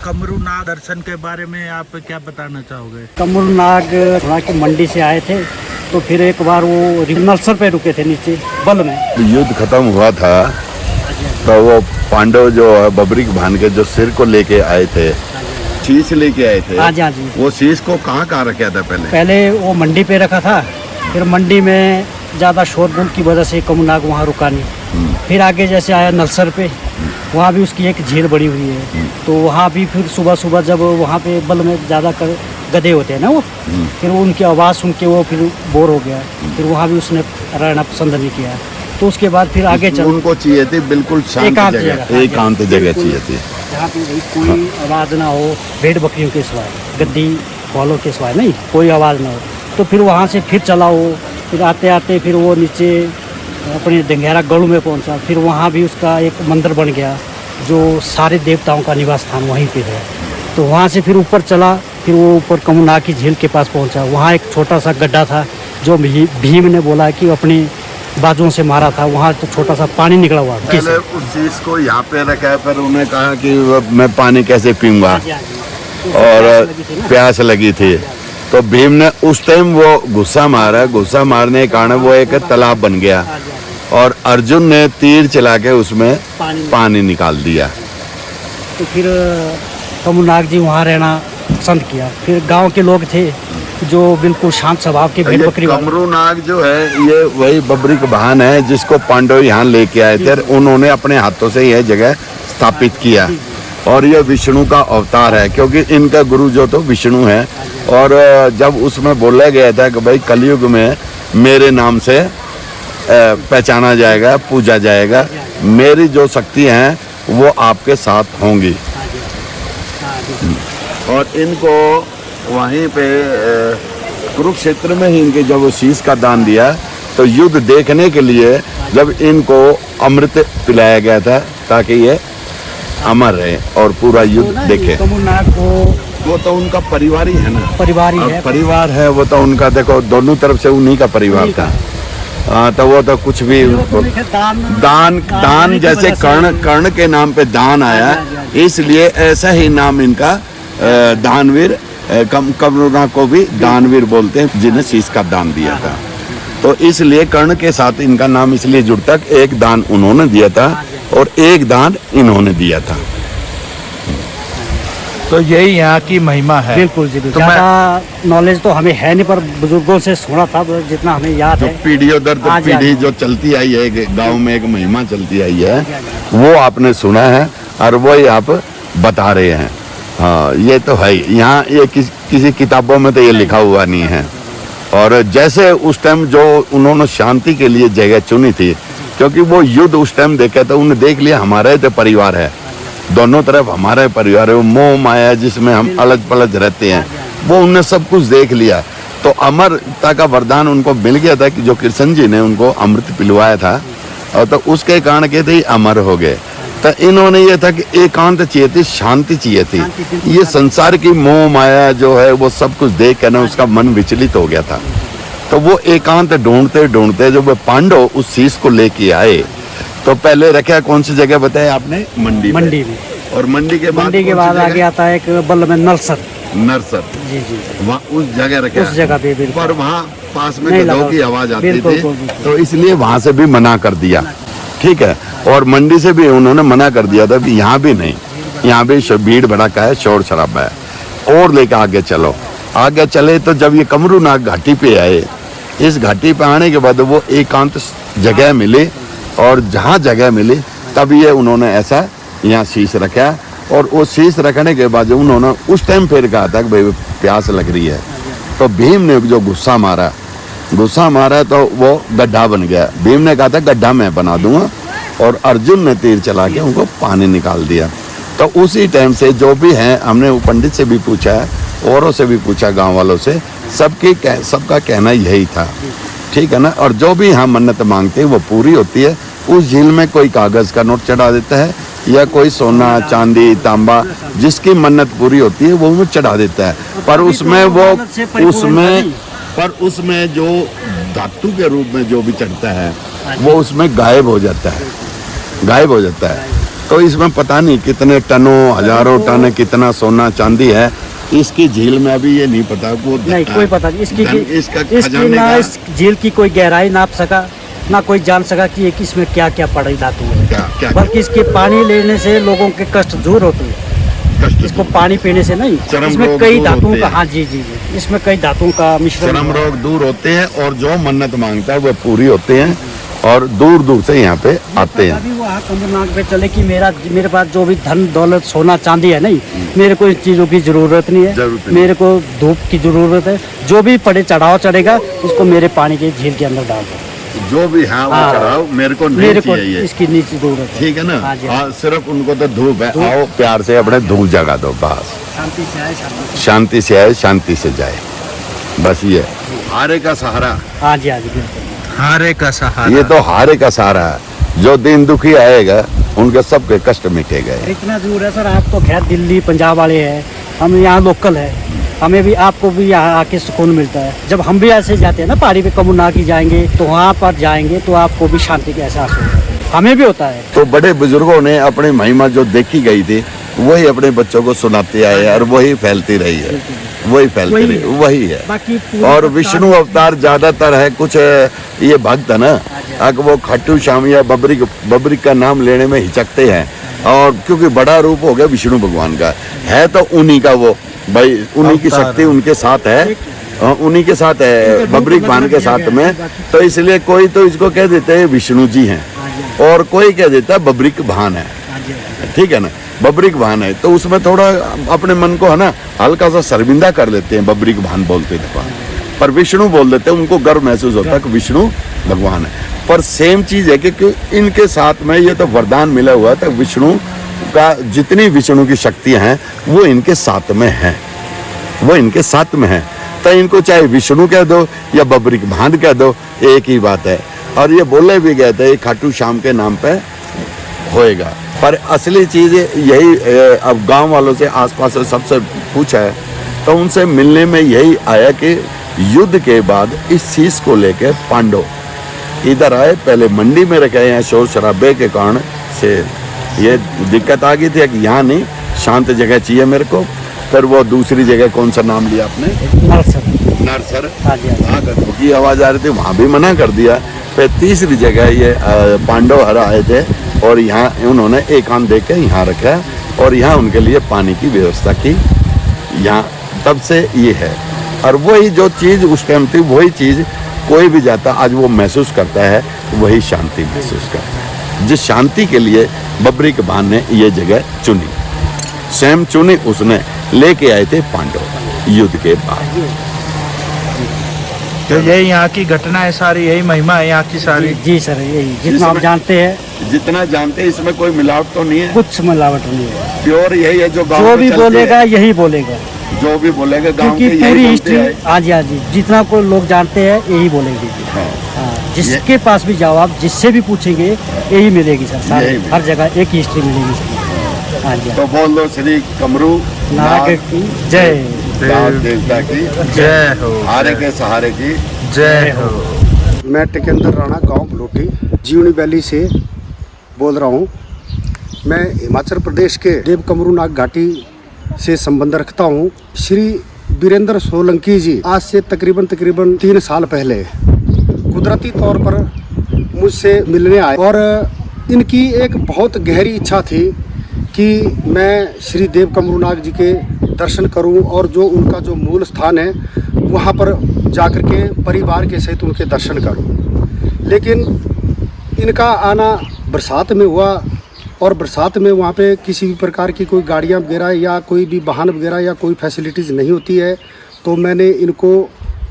कमरूनाग दर्शन के बारे में आप क्या बताना चाहोगे? कमरूनाग थोड़ा कि मंडी से आए थे, तो फिर एक बार वो नलसर पे रुके थे नीचे बल में। युद्ध खत्म हुआ था तो वो पांडव जो है बबरीक भान के जो सिर को लेके आए थे, शीश लेके आए थे। हाँ जी, हाँ जी। वो शीश को कहाँ रखा था पहले वो मंडी पे रखा था, फिर मंडी में ज़्यादा शोरगुल की वजह से कमरूनाग वहाँ रुका नहीं। फिर आगे जैसे आया नलसर पे, वहाँ भी उसकी एक झील बड़ी हुई है, तो वहाँ भी फिर सुबह सुबह जब वहाँ पे बल में ज़्यादा गधे होते हैं ना वो, फिर उनकी आवाज़ सुन के वो फिर बोर हो गया, फिर वहाँ भी उसने रहना पसंद नहीं किया। तो उसके बाद फिर आगे चल उनको चाहिए थी बिल्कुल शांत जगह, एकांत जगह चाहिए थी जहाँ पे कोई आवाज़ ना हो, भेड़ बकरियों के सिवाय, गद्दी वालों के सिवाय नहीं कोई आवाज़ ना हो। तो फिर वहाँ से फिर चला वो, फिर आते आते फिर वो नीचे अपने डंगेरा गढ़ में पहुँचा। फिर वहाँ भी उसका एक मंदिर बन गया जो सारे देवताओं का निवास स्थान वहीं पे है। तो वहाँ से फिर ऊपर चला, फिर वो ऊपर कमरूनाग की झील के पास पहुँचा। वहाँ एक छोटा सा गड्ढा था जो भीम ने बोला कि अपनी बाजुओं से मारा था, वहाँ तो छोटा सा पानी निकला हुआ। पहले उस चीज को यहाँ पे रखा है, पर उन्हें कहा कि मैं पानी कैसे पीऊंगा, और प्यास लगी थी। तो भीम ने उस टाइम वो गुस्सा मारा, गुस्सा मारने के कारण वो एक तालाब बन गया, और अर्जुन ने तीर चला के उसमें पानी निकाल दिया। तो फिर कमरूनाग जी वहाँ रहना पसंद किया। फिर गांव के लोग थे जो बिल्कुल शांत स्वभाव के भेड़ बकरी। कमरूनाग जो है ये वही बबरीक भान है जिसको पांडव यहाँ लेके आए थे, उन्होंने अपने हाथों से यह जगह स्थापित किया, और यह विष्णु का अवतार है, क्योंकि इनका गुरु जो तो विष्णु है। और जब उसमें बोला गया था कि भाई कलयुग में मेरे नाम से पहचाना जाएगा, पूजा जाएगा, मेरी जो शक्ति हैं वो आपके साथ होंगी। और इनको वहीं पे कुरुक्षेत्र में ही इनके जब वो शीश का दान दिया, तो युद्ध देखने के लिए जब इनको अमृत पिलाया गया था ताकि ये अमर रहे और पूरा युद्ध देखे। कमरूनाग को वो तो उनका परिवार ही है ना, परिवार ही है, परिवार है वो तो उनका। देखो दोनों तरफ से उन्हीं का परिवार था। तो वो तो कुछ भी दान जैसे कर्ण के नाम पे दान आया, इसलिए ऐसा ही नाम इनका दानवीर। कमरूनाग को भी दानवीर बोलते हैं जिन्हें शीश का दान दिया था। तो इसलिए कर्ण के साथ इनका नाम इसलिए जुड़ता, एक दान उन्होंने दिया था और एक दान इन्होंने दिया था। तो यही यहाँ की महिमा है। बिल्कुल जी, बिल्कुल। ज़्यादा नॉलेज तो हमें है नहीं, पर बुजुर्गों से सुना था जितना हमें याद है। पीढ़ियों दर पीढ़ी जो चलती आई है, गांव में एक महिमा चलती आई है, वो आपने सुना है और वही आप बता रहे हैं। हाँ, ये तो है। यहाँ ये किसी किताबों में तो ये लिखा हुआ नहीं है। और जैसे उस टाइम जो उन्होंने शांति के लिए जगह चुनी थी, क्योंकि वो युद्ध उस टाइम देखे तो उन्हें देख लिया हमारा तो परिवार है, दोनों तरफ हमारा परिवार है। वो मोह माया जिसमें हम अलग पलज रहते हैं, वो उनने सब कुछ देख लिया। तो अमरता का वरदान उनको मिल गया था कि जो कृष्ण जी ने उनको अमृत पिलवाया था, और तो उसके कारण के थे अमर हो गए। तो इन्होंने ये था कि एकांत चाहिए थी, शांति चाहिए थी। ये संसार की मोह माया जो है वो सब कुछ देख कर ना उसका मन विचलित हो गया था। तो वो एकांत ढूंढते ढूंढते जब पांडव उस शीश को लेके आए, तो पहले रखा कौन सी जगह बताया आपने? मंडी में। और मंडी के बाद आगे आता है एक बल में नलसर। जी जी, वहाँ उस जगह रखे, उस जगह पे पर वहाँ पास में गधों की आवाज आती थी, तो इसलिए वहाँ से भी मना कर दिया। ठीक है। और मंडी से भी उन्होंने मना कर दिया था कि यहाँ भी नहीं, यहाँ भी भीड़ भड़का है, शोर शराबा है, और लेकर आगे चलो। आगे चले तो जब ये कमरूनाग घाटी पे आए, इस घाटी पे आने के बाद वो एकांत जगह मिली, और जहाँ जगह मिली तब ये उन्होंने ऐसा यहाँ शीश रखा। और वो शीश रखने के बाद उन्होंने उस टाइम फिर कहा था कि भाई प्यास लग रही है, तो भीम ने जो गुस्सा मारा तो वो गड्ढा बन गया। भीम ने कहा था गड्ढा मैं बना दूंगा, और अर्जुन ने तीर चला के उनको पानी निकाल दिया। तो उसी टाइम से जो भी है, हमने वो पंडित से भी पूछा है, औरों से भी पूछा, गांव वालों से, सबका कहना यही था। ठीक है ना। और जो भी हम मन्नत मांगते हैं वो पूरी होती है। उस झील में कोई कागज का नोट चढ़ा देता है, या कोई सोना चांदी तांबा जिसकी मन्नत पूरी होती है वो चढ़ा देता है। पर उसमें जो धातु के रूप में जो भी चढ़ता है वो उसमें गायब हो जाता है। तो इसमें पता नहीं कितने टनों हजारों टन कितना सोना चांदी है। इसकी झील में अभी ये नहीं पता को नहीं कोई पता नहीं इसकी इसका इसकी ना इस झील की कोई गहराई नाप सका, ना कोई जान सका कि एक इसमें क्या क्या पड़ी धातु है। क्या बल्कि इसके पानी लेने से लोगों के कष्ट दूर होते हैं, इसको पानी पीने से नहीं। इसमें कई धातुओं का, हाँ जी जी जी, इसमें कई धातुओं का मिश्रण, चरम रोग दूर होते हैं और जो मन्नत मांगता है वो पूरी होते हैं और दूर दूर से यहाँ पे आते हैं। अभी वो कमरूनाग पे चले कि मेरे पास जो भी धन दौलत सोना चांदी है नहीं, मेरे को इन चीजों की जरूरत नहीं है, मेरे को धूप की जरूरत है। जो भी पड़े चढ़ाव चढ़ेगा इसको मेरे पानी के झील के अंदर डाल दो, जो भी है वो चढ़ाओ, मेरे को नहीं चाहिए, इसकी नीचे जरूरत है। ठीक है ना। हाँ, सिर्फ उनको तो धूप है, आओ प्यार से अपने धूप जगा दो, बस शांति से आए, शांति से आए शांति से जाए, बस ये हारे का सहारा। हाँ जी हाँ जी बिल्कुल, हारे का सहारा, ये तो हारे का सहारा है। जो दिन दुखी आएगा उनके सबके कष्ट मिटे गए। इतना दूर है सर, आप तो खैर दिल्ली पंजाब वाले हैं, हम यहाँ लोकल है, हमें भी आपको भी यहाँ आके सुकून मिलता है। जब हम भी ऐसे जाते हैं ना पहाड़ी पे कमरूनाग की जाएंगे तो वहाँ पर जाएंगे तो आपको भी शांति का एहसास होगा, हमें भी होता है। तो बड़े बुजुर्गों ने अपनी महिमा जो देखी गई थी वही अपने बच्चों को सुनाते आए और वही फैलती रही है, वही फैलती रही, वही है। बाकी और विष्णु अवतार ज्यादातर है कुछ ये भक्त है ना, अगर वो खाटू श्याम या बबरी का नाम लेने में हिचकते हैं, और क्योंकि बड़ा रूप हो गया विष्णु भगवान का, है तो उन्हीं का वो भाई, उन्हीं की शक्ति उनके साथ है, उन्हीं के साथ है, बबरी भान के साथ में। तो इसलिए कोई तो इसको कह देते हैं विष्णु जी हैं और कोई कह देता है बबरिक भान है, ठीक है ना, बबरिक भान है। तो उसमें थोड़ा अपने मन को है ना हल्का सा शर्मिंदा कर लेते हैं, बबरिक भान बोलते थे पर विष्णु बोल देते हैं, उनको गर्व महसूस होता है कि विष्णु भगवान है। पर सेम चीज है कि इनके साथ में ये तो वरदान मिला हुआ था, विष्णु का जितनी विष्णु की शक्तियां हैं वो इनके साथ में है, वो इनके साथ में है। तो इनको चाहे विष्णु कह दो या बबरिक भान कह दो, एक ही बात है। और ये बोले भी गए थे खाटू श्याम के नाम पे होएगा, पर असली चीज यही, अब गांव वालों से आसपास से सबसे पूछा है तो उनसे मिलने में यही आया कि युद्ध के बाद इस चीज को लेकर पांडव इधर आए, पहले मंडी में रखे हैं, शोर शराबे के कारण से ये दिक्कत आ गई थी कि यहाँ नहीं, शांत जगह चाहिए मेरे को। फिर वो दूसरी जगह कौन सा नाम लिया आपने, नरसर, वहाँ गधों की आवाज आ रही थी, वहाँ भी मना कर दिया। फिर तीसरी जगह ये पांडव हर आए थे और यहाँ उन्होंने एकांत दे के यहाँ रखा और यहाँ उनके लिए पानी की व्यवस्था की, यहाँ तब से ये है। और वही जो चीज उस टाइम थी वही चीज कोई भी जाता आज वो महसूस करता है, वही शांति महसूस करता है। जिस शांति के लिए बबरिक भान ने ये जगह चुनी, स्वयं चुनी उसने, लेके आए थे पांडव युद्ध के बाद। तो यही यहाँ की घटना है सारी, यही महिमा है यहाँ की सारी। जी सर, यही जितना आप जानते हैं, जितना जानते हैं इसमें कोई मिलावट तो नहीं है, कुछ मिलावट नहीं है, प्योर यही है। जो गाँव जो भी बोलेगा यही बोलेगा, जो भी बोलेगा गाँव क्योंकि पूरी हिस्ट्री, हाँ जी हाँ जी, जितना कोई लोग जानते हैं यही बोलेंगे। हाँ, जिसके पास भी जाओ आप, जिससे भी पूछेंगे यही मिलेगी सर, सारे हर जगह एक ही हिस्ट्री मिलेगी। हाँ जी, तो बोल दो श्री कमरू नाग की जय, देवता की जय हो, हारे के सहारे की जय हो। मैं टिकेंद्र राणा, गांव भलोटी, जीवनी वैली से बोल रहा हूं। मैं हिमाचल प्रदेश के देव कमरूनाग घाटी से संबंध रखता हूं। श्री वीरेंद्र सोलंकी जी आज से तकरीबन 3 साल पहले कुदरती तौर पर मुझसे मिलने आए और इनकी एक बहुत गहरी इच्छा थी कि मैं श्री देव कमरूनाग जी के दर्शन करूं और जो उनका जो मूल स्थान है वहां पर जाकर के परिवार के सहित उनके दर्शन करूं। लेकिन इनका आना बरसात में हुआ और बरसात में वहाँ पे किसी भी प्रकार की कोई गाड़ियाँ वगैरह या कोई भी वाहन वगैरह या कोई फैसिलिटीज़ नहीं होती है, तो मैंने इनको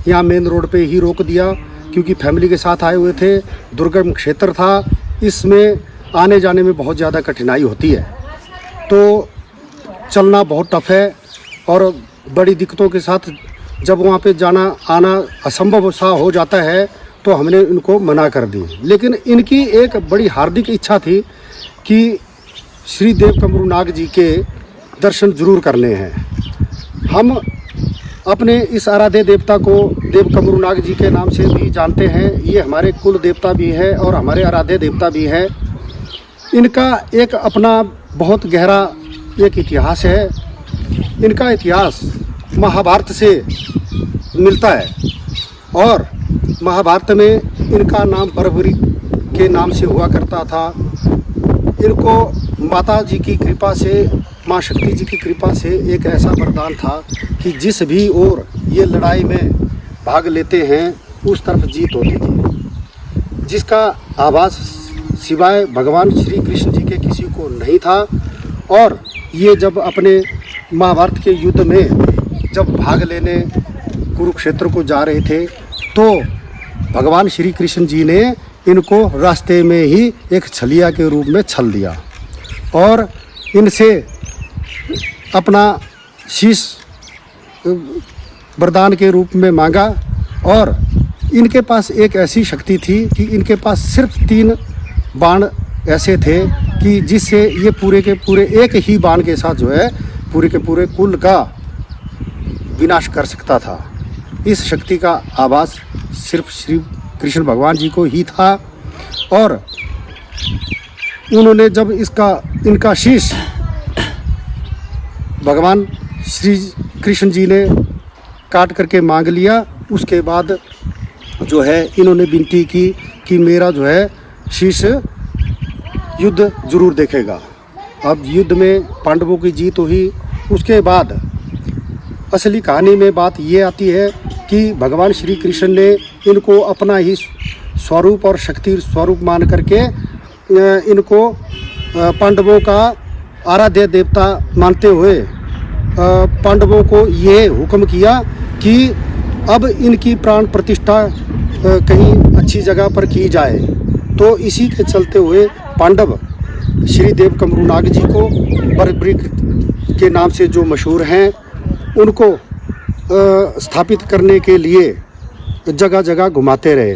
यहाँ मेन रोड पे ही रोक दिया, क्योंकि फैमिली के साथ आए हुए थे, दुर्गम क्षेत्र था, इसमें आने जाने में बहुत ज़्यादा कठिनाई होती है, तो चलना बहुत टफ है और बड़ी दिक्कतों के साथ जब वहाँ पे जाना आना असंभव सा हो जाता है तो हमने इनको मना कर दी। लेकिन इनकी एक बड़ी हार्दिक इच्छा थी कि श्री देव कमरूनाग जी के दर्शन जरूर करने हैं। हम अपने इस आराध्य देवता को देव कमरूनाग जी के नाम से भी जानते हैं, ये हमारे कुल देवता भी हैं और हमारे आराध्य देवता भी हैं। इनका एक अपना बहुत गहरा एक इतिहास है। इनका इतिहास महाभारत से मिलता है और महाभारत में इनका नाम बर्बरी के नाम से हुआ करता था। इनको माता जी की कृपा से, माँ शक्ति जी की कृपा से एक ऐसा वरदान था कि जिस भी ओर ये लड़ाई में भाग लेते हैं उस तरफ जीत होती थी, जिसका आभास सिवाय भगवान श्री कृष्ण जी के किसी को नहीं था। और ये जब अपने महाभारत के युद्ध में जब भाग लेने कुरुक्षेत्र को जा रहे थे तो भगवान श्री कृष्ण जी ने इनको रास्ते में ही एक छलिया के रूप में छल दिया और इनसे अपना शीश वरदान के रूप में मांगा। और इनके पास एक ऐसी शक्ति थी कि इनके पास सिर्फ 3 बाण ऐसे थे कि जिससे ये पूरे के पूरे एक ही बाण के साथ जो है पूरे के पूरे कुल का विनाश कर सकता था। इस शक्ति का आभास सिर्फ श्री कृष्ण भगवान जी को ही था। और उन्होंने जब इनका शीश भगवान श्री कृष्ण जी ने काट करके मांग लिया, उसके बाद जो है इन्होंने विनती की कि मेरा जो है शीश युद्ध जरूर देखेगा। अब युद्ध में पांडवों की जीत हुई। उसके बाद असली कहानी में बात ये आती है कि भगवान श्री कृष्ण ने इनको अपना ही स्वरूप और शक्ति स्वरूप मान करके इनको पांडवों का आराध्य देवता मानते हुए पांडवों को ये हुक्म किया कि अब इनकी प्राण प्रतिष्ठा कहीं अच्छी जगह पर की जाए। तो इसी के चलते हुए पांडव श्री देव कमरूनाग जी को बर्बरी के नाम से जो मशहूर हैं उनको स्थापित करने के लिए जगह जगह घुमाते रहे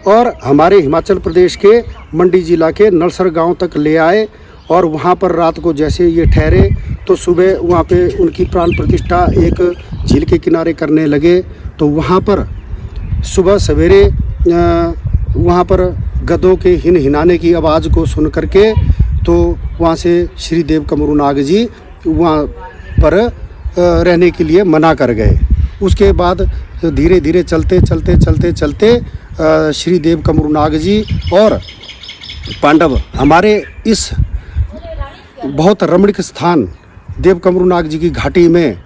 और हमारे हिमाचल प्रदेश के मंडी जिला के नलसर गांव तक ले आए। और वहां पर रात को जैसे ये ठहरे तो सुबह वहां पे उनकी प्राण प्रतिष्ठा एक झील के किनारे करने लगे। तो वहां पर सुबह सवेरे वहां पर गधों के हिनाने की आवाज़ को सुन करके तो वहां से श्री देव कमरूनाग जी वहां पर रहने के लिए मना कर गए। उसके बाद धीरे धीरे चलते श्री देव कमरूनाग जी और पांडव हमारे इस बहुत रमणीक स्थान देव कमरूनाग जी की घाटी में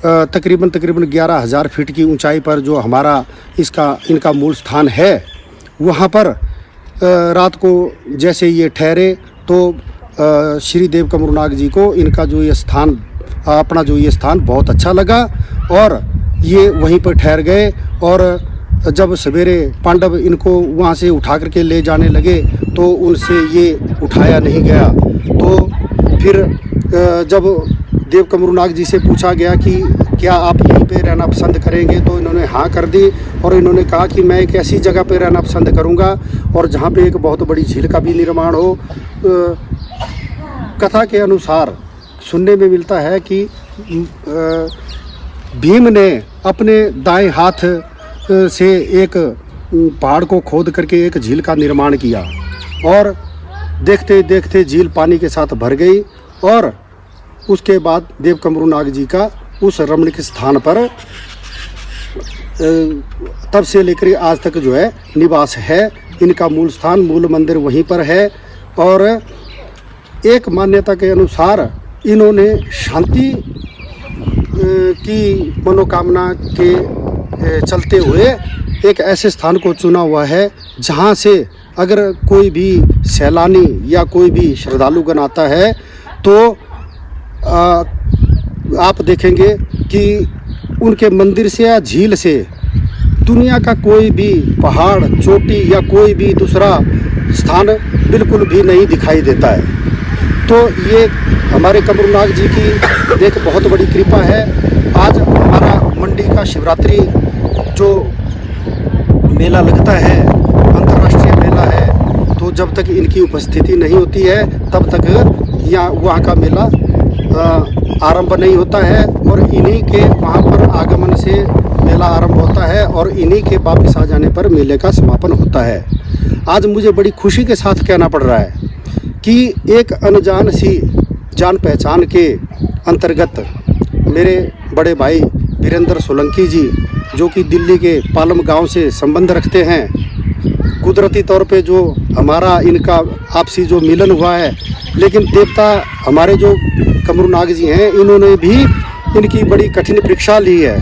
तकरीबन 11,000 फीट की ऊंचाई पर जो हमारा इनका मूल स्थान है, वहाँ पर रात को जैसे ये ठहरे तो श्री देव कमरूनाग जी को इनका जो ये स्थान अपना जो ये स्थान बहुत अच्छा लगा और ये वहीं पर ठहर गए। और जब सवेरे पांडव इनको वहाँ से उठा करके ले जाने लगे तो उनसे ये उठाया नहीं गया। तो फिर जब देव कमरूनाग जी से पूछा गया कि क्या आप यहीं पे रहना पसंद करेंगे, तो इन्होंने हाँ कर दी और इन्होंने कहा कि मैं एक ऐसी जगह पे रहना पसंद करूँगा और जहाँ पे एक बहुत बड़ी झील का भी निर्माण हो। कथा के अनुसार सुनने में मिलता है कि भीम ने अपने दाएं हाथ से एक पहाड़ को खोद करके एक झील का निर्माण किया और देखते देखते झील पानी के साथ भर गई। और उसके बाद देव कमरूनाग जी का उस रमणीक स्थान पर तब से लेकर आज तक जो है निवास है। इनका मूल स्थान मूल मंदिर वहीं पर है। और एक मान्यता के अनुसार इन्होंने शांति की मनोकामना के चलते हुए एक ऐसे स्थान को चुना हुआ है जहाँ से अगर कोई भी सैलानी या कोई भी श्रद्धालुगण आता है तो आप देखेंगे कि उनके मंदिर से या झील से दुनिया का कोई भी पहाड़ चोटी या कोई भी दूसरा स्थान बिल्कुल भी नहीं दिखाई देता है। तो ये हमारे कमरूनाग जी की एक बहुत बड़ी कृपा है। आज हमारा मंडी का शिवरात्रि जो मेला लगता है, अंतर्राष्ट्रीय मेला है, तो जब तक इनकी उपस्थिति नहीं होती है तब तक यहाँ वहाँ का मेला आरंभ नहीं होता है और इन्हीं के वहाँ पर आगमन से मेला आरंभ होता है और इन्हीं के वापस आ जाने पर मेले का समापन होता है। आज मुझे बड़ी खुशी के साथ कहना पड़ रहा है कि एक अनजान सी जान पहचान के अंतर्गत मेरे बड़े भाई वीरेंद्र सोलंकी जी, जो कि दिल्ली के पालम गांव से संबंध रखते हैं, कुदरती तौर पे जो हमारा इनका आपसी जो मिलन हुआ है, लेकिन देवता हमारे जो कमरू नाग जी हैं, इन्होंने भी इनकी बड़ी कठिन परीक्षा ली है।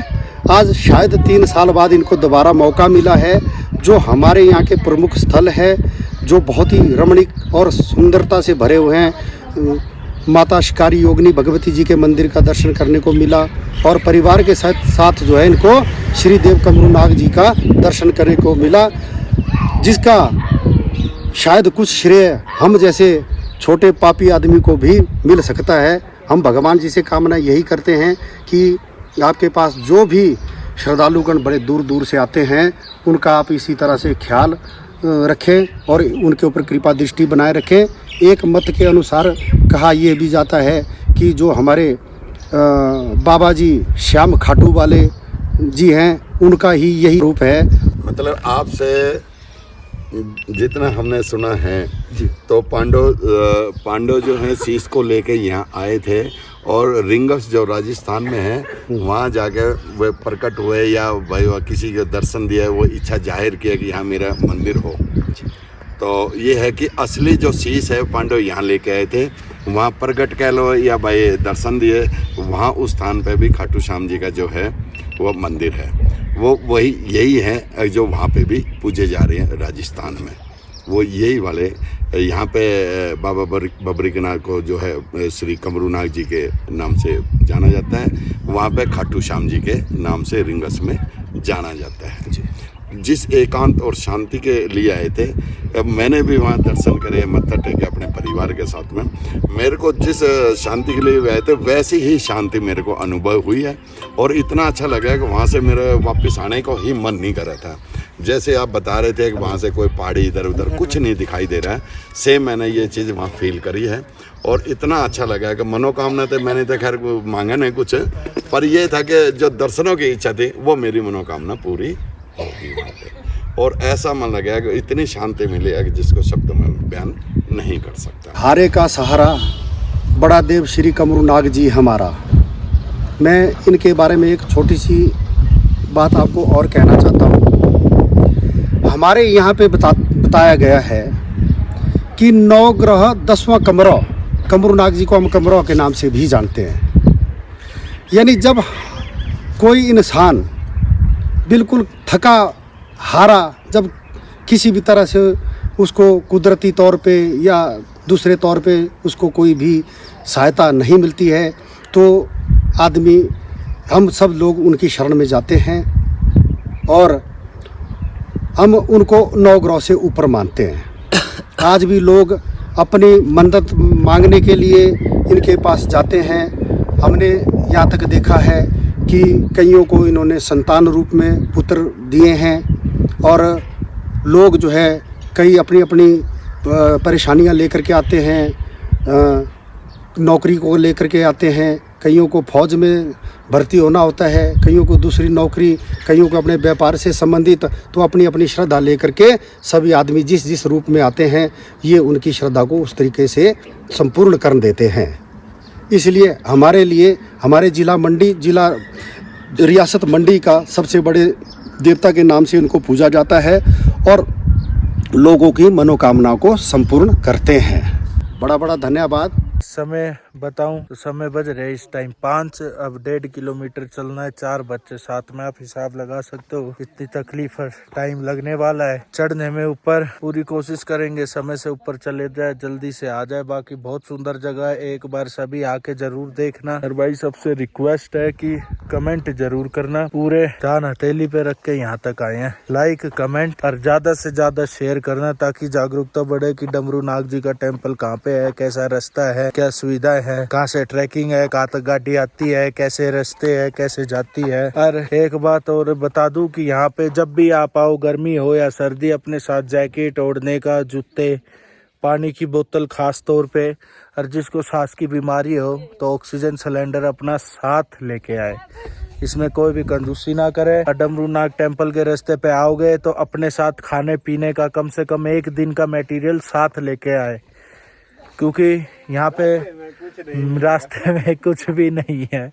आज शायद 3 साल बाद इनको दोबारा मौका मिला है। जो हमारे यहाँ के प्रमुख स्थल है, जो बहुत ही रमणीक और सुंदरता से भरे हुए हैं, माता शिकारी योगिनी भगवती जी के मंदिर का दर्शन करने को मिला, और परिवार के साथ जो है इनको श्री देव कमरू नाग जी का दर्शन करने को मिला, जिसका शायद कुछ श्रेय हम जैसे छोटे पापी आदमी को भी मिल सकता है। हम भगवान जी से कामना यही करते हैं कि आपके पास जो भी श्रद्धालुगण बड़े दूर दूर से आते हैं, उनका आप इसी तरह से ख्याल रखें और उनके ऊपर कृपा दृष्टि बनाए रखें। एक मत के अनुसार कहा यह भी जाता है कि जो हमारे बाबा जी श्याम खाटू वाले जी हैं, उनका ही यही रूप है। मतलब आपसे जितना हमने सुना है तो पांडव जो है शीश को लेके यहाँ आए थे, और रिंगस जो राजस्थान में है वहाँ जाके वे प्रकट हुए या भाई किसी के दर्शन दिया, वो इच्छा जाहिर किया कि यहाँ मेरा मंदिर हो। तो ये है कि असली जो शीश है पांडव यहाँ लेके आए थे, वहाँ प्रकट कह लो या भाई दर्शन दिए, वहाँ उस स्थान पे भी खाटू श्याम जी का जो है वो मंदिर है, वो वही यही है जो वहाँ पे भी पूजे जा रहे हैं राजस्थान में। वो यही वाले यहाँ पे बाबा बबरीनाथ को जो है श्री कमरू नाग जी के नाम से जाना जाता है, वहाँ पे खाटू श्याम जी के नाम से रिंगस में जाना जाता है। जिस एकांत और शांति के लिए आए थे, मैंने भी वहाँ दर्शन करे, मत्था टेके अपने परिवार के साथ में। मेरे को जिस शांति के लिए आए थे वैसी ही शांति मेरे को अनुभव हुई है, और इतना अच्छा लगा कि वहाँ से मेरे वापस आने को ही मन नहीं कर रहा था। जैसे आप बता रहे थे कि वहाँ से कोई पहाड़ी इधर उधर कुछ नहीं दिखाई दे रहा है, सेम मैंने ये चीज़ वहाँ फील करी है, और इतना अच्छा लगा कि मनोकामना तो मैंने तो खैर मांगा नहीं कुछ, पर यह था कि जो दर्शनों की इच्छा थी वो मेरी मनोकामना पूरी होगी वहाँ पे। और ऐसा मन लगा कि इतनी शांति मिली है कि जिसको शब्द में बयान नहीं कर सकता। हारे का सहारा बड़ा देव श्री कमरू नाग जी हमारा। मैं इनके बारे में एक छोटी सी बात आपको और कहना चाहता हूँ। हमारे यहाँ पे बताया गया है कि 9 ग्रह 10वां कमरा, कमरू नाग जी को हम कमरों के नाम से भी जानते हैं। यानी जब कोई इंसान बिल्कुल थका हारा, जब किसी भी तरह से उसको कुदरती तौर पे या दूसरे तौर पे उसको कोई भी सहायता नहीं मिलती है, तो आदमी, हम सब लोग उनकी शरण में जाते हैं और हम उनको 9 ग्रह से ऊपर मानते हैं। आज भी लोग अपनी मन्नत मांगने के लिए इनके पास जाते हैं। हमने यहाँ तक देखा है कि कईयों को इन्होंने संतान रूप में पुत्र दिए हैं, और लोग जो है कई अपनी अपनी परेशानियाँ लेकर के आते हैं, नौकरी को लेकर के आते हैं, कईयों को फौज में भर्ती होना होता है, कईयों को दूसरी नौकरी, कईयों को अपने व्यापार से संबंधित, तो अपनी अपनी श्रद्धा लेकर के सभी आदमी जिस जिस रूप में आते हैं, ये उनकी श्रद्धा को उस तरीके से संपूर्ण कर देते हैं। इसलिए हमारे लिए हमारे जिला रियासत मंडी का सबसे बड़े देवता के नाम से उनको पूजा जाता है और लोगों की मनोकामना को संपूर्ण करते हैं। बड़ा बड़ा धन्यवाद। समय बताऊं तो समय बज रहे इस टाइम 5, अब 1.5 किलोमीटर चलना है, 4 बच्चे साथ में, आप हिसाब लगा सकते हो इतनी तकलीफ है, टाइम लगने वाला है चढ़ने में ऊपर। पूरी कोशिश करेंगे समय से ऊपर चले जाए, जल्दी से आ जाए। बाकी बहुत सुंदर जगह है, एक बार सभी आके जरूर देखना। और भाई सबसे रिक्वेस्ट है कि कमेंट जरूर करना, पूरे ध्यान हथेली पे रख के यहाँ तक आए हैं। लाइक कमेंट और ज्यादा से ज्यादा शेयर करना, ताकि जागरूकता बढ़े कि डमरू नाग जी का टेम्पल कहाँ पे है, कैसा रास्ता है, क्या सुविधाएं है, कहाँ से ट्रैकिंग है, कहाँ तक गाड़ी आती है, कैसे रास्ते है, कैसे जाती है। और एक बात और बता दूं कि यहाँ पे जब भी आप आओ, गर्मी हो या सर्दी, अपने साथ जैकेट ओढ़ने का, जूते, पानी की बोतल खास तौर पे, और जिसको सांस की बीमारी हो तो ऑक्सीजन सिलेंडर अपना साथ लेके आए। इसमें कोई भी कंजूसी ना करे। डमरू नाग टेम्पल के रास्ते पे आओगे तो अपने साथ खाने पीने का कम से कम 1 दिन का मटेरियल साथ लेके आए। क्योंकि यहाँ पे रास्ते में कुछ भी नहीं है,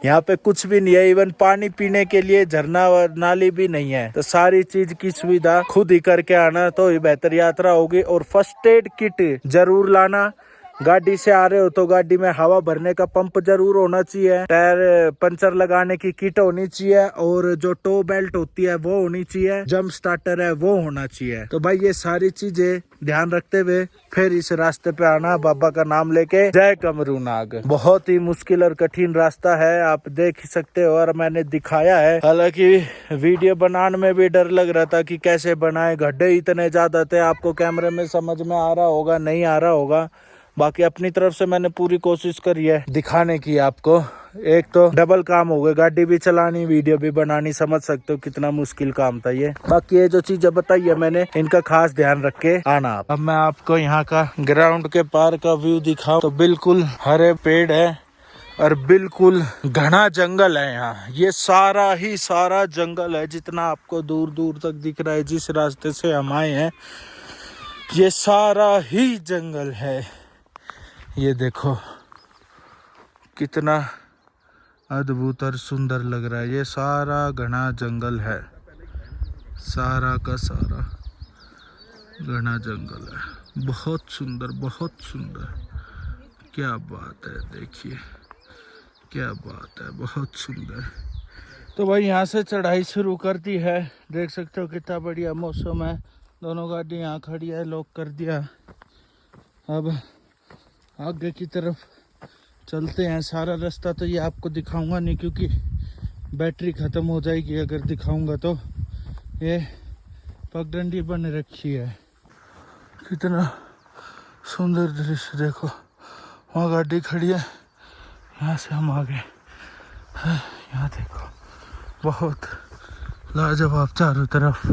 यहाँ पे कुछ भी नहीं है, इवन पानी पीने के लिए झरना और नाली भी नहीं है। तो सारी चीज की सुविधा खुद ही करके आना तो ही बेहतर यात्रा होगी। और फर्स्ट एड किट जरूर लाना। गाड़ी से आ रहे हो तो गाड़ी में हवा भरने का पंप जरूर होना चाहिए, टायर पंचर लगाने की किट होनी चाहिए, और जो टो बेल्ट होती है वो होनी चाहिए, जंप स्टार्टर है वो होना चाहिए। तो भाई ये सारी चीजें ध्यान रखते हुए फिर इस रास्ते पे आना, बाबा का नाम लेके। जय कमरू नाग। बहुत ही मुश्किल और कठिन रास्ता है, आप देख ही सकते हो, और मैंने दिखाया है। हालांकि वीडियो बनाने में भी डर लग रहा था कि कैसे बनाए, गड्ढे इतने ज्यादा थे। आपको कैमरे में समझ में आ रहा होगा, नहीं आ रहा होगा, बाकी अपनी तरफ से मैंने पूरी कोशिश करी है दिखाने की आपको। एक तो डबल काम हो गया, गाड़ी भी चलानी, वीडियो भी बनानी, समझ सकते हो कितना मुश्किल काम था ये। बाकी ये जो चीजें बताई है मैंने, इनका खास ध्यान रख के आना आप। अब मैं आपको यहाँ का ग्राउंड के पार का व्यू दिखाऊं तो बिल्कुल हरे पेड़ है और बिल्कुल घना जंगल है यहाँ। ये सारा ही सारा जंगल है, जितना आपको दूर दूर तक दिख रहा है। जिस रास्ते से हम आए हैं ये सारा ही जंगल है। ये देखो कितना अद्भुत और सुंदर लग रहा है। ये सारा घना जंगल है, सारा का सारा घना जंगल है। बहुत सुंदर, बहुत सुंदर, क्या बात है, देखिए क्या बात है, बहुत सुंदर। तो भाई यहाँ से चढ़ाई शुरू कर दी है, देख सकते हो कितना बढ़िया मौसम है। दोनों गाड़ी यहाँ खड़ी है, लॉक कर दिया। अब आगे की तरफ चलते हैं। सारा रास्ता तो ये आपको दिखाऊंगा नहीं, क्योंकि बैटरी ख़त्म हो जाएगी अगर दिखाऊंगा तो। ये पगडंडी बन रखी है, कितना सुंदर दृश्य देखो। वहाँ गाड़ी खड़ी है, यहाँ से हम आ गए। यहाँ देखो बहुत लाजवाब चारों तरफ